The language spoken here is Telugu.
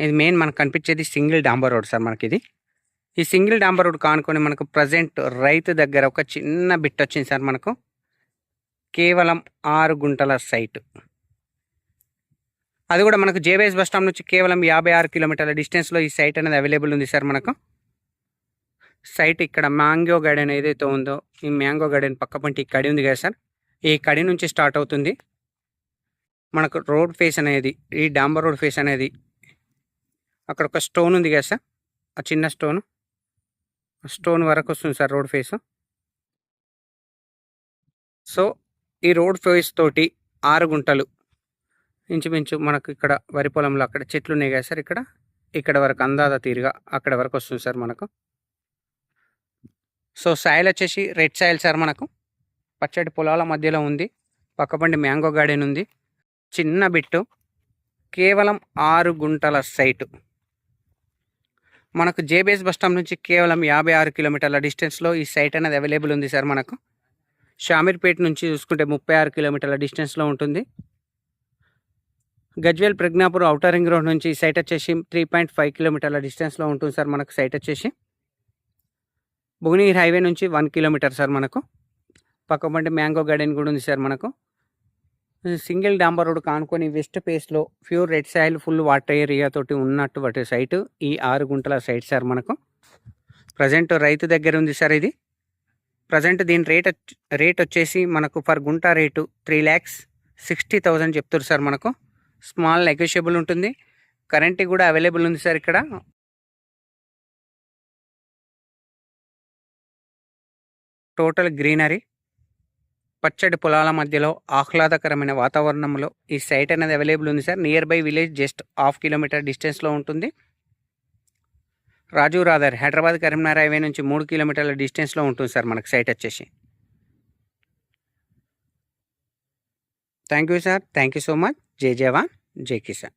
ఇది మెయిన్ మనకు కనిపించేది సింగిల్ డాంబర్ రోడ్ సార్ మనకిది. ఈ సింగిల్ డాంబర్ రోడ్ కానుకొని మనకు ప్రజెంట్ రైతు దగ్గర ఒక చిన్న బిట్ వచ్చింది సార్ మనకు. కేవలం 6 గుంటల సైట్. అది కూడా మనకు జేబీఎస్ బస్ స్టాండ్ నుంచి కేవలం 56 కిలోమీటర్ల డిస్టెన్స్లో ఈ సైట్ అనేది అవైలబుల్ ఉంది సార్ మనకు. సైట్ ఇక్కడ మ్యాంగో గార్డెన్ ఏదైతే ఉందో, ఈ మ్యాంగో గార్డెన్ పక్క పంటి ఈ కడి ఉంది కదా సార్, ఈ కడి నుంచి స్టార్ట్ అవుతుంది మనకు రోడ్ ఫేస్ అనేది. ఈ డాంబర్ రోడ్ ఫేస్ అనేది అక్కడ ఒక స్టోన్ ఉంది కదా సార్, ఆ చిన్న స్టోన్ వరకు వస్తుంది సార్ రోడ్ ఫేస్. సో ఈ రోడ్ ఫేస్ తోటి 6 గుంటలు ఇంచుమించు మనకు ఇక్కడ వరి పొలంలో అక్కడ చెట్లు ఉన్నాయి కదా సార్, ఇక్కడ వరకు అందాద తీరుగా అక్కడ వరకు వస్తుంది సార్ మనకు. సో సాయిల్ వచ్చేసి రెడ్ సాయిల్ సార్ మనకు. పచ్చడి పొలాల మధ్యలో ఉంది, పక్కపండి మ్యాంగో గార్డెన్ ఉంది. చిన్న బిట్టు, కేవలం 6 గుంటల సైటు. మనకు జేబీఎస్ బస్ స్టాండ్ నుంచి కేవలం 56 కిలోమీటర్ల డిస్టెన్స్లో ఈ సైట్ అనేది అవైలబుల్ ఉంది సార్ మనకు. షామీర్పేట నుంచి చూసుకుంటే 36 కిలోమీటర్ల డిస్టెన్స్లో ఉంటుంది. Gajwel Pragnapur outer ring road నుంచి ఈ సైట్ వచ్చేసి 3.5 కిలోమీటర్ల డిస్టెన్స్లో ఉంటుంది సార్ మనకు సైట్ వచ్చేసి. భువనగిరి హైవే నుంచి 1 కిలోమీటర్ సార్ మనకు. పక్కపంటి మ్యాంగో గార్డెన్ కూడా ఉంది సార్ మనకు. సింగిల్ డాంబర్ రోడ్ కానుకొని వెస్ట్ ఫేస్లో pure red soil full water area తోటి ఉన్నటువంటి సైటు ఈ 6 గుంటల సైట్ సార్ మనకు. ప్రజెంట్ రైతు దగ్గర ఉంది సార్ ఇది. ప్రజెంట్ దీని రేట్ వచ్చేసి మనకు పర్ గుంట రేటు 3,60,000 చెప్తారు సార్ మనకు. స్మాల్ నెగోషియబుల్ ఉంటుంది. కరెంట్ కూడా అవైలబుల్ ఉంది సార్ ఇక్కడ. టోటల్ గ్రీనరీ, పచ్చడి పొలాల మధ్యలో ఆహ్లాదకరమైన వాతావరణంలో ఈ సైట్ అనేది అవైలబుల్ ఉంది sir. Near by village just 1/2 kilometer డిస్టెన్స్లో ఉంటుంది. రాజు రాదర్ హైదరాబాద్ కరీంనగర్ హైవే నుంచి 3 కిలోమీటర్ల డిస్టెన్స్లో ఉంటుంది సార్ మనకు సైట్ వచ్చేసి. Thank you sir, thank you so much. జై జవాన్, జై కిసాన్.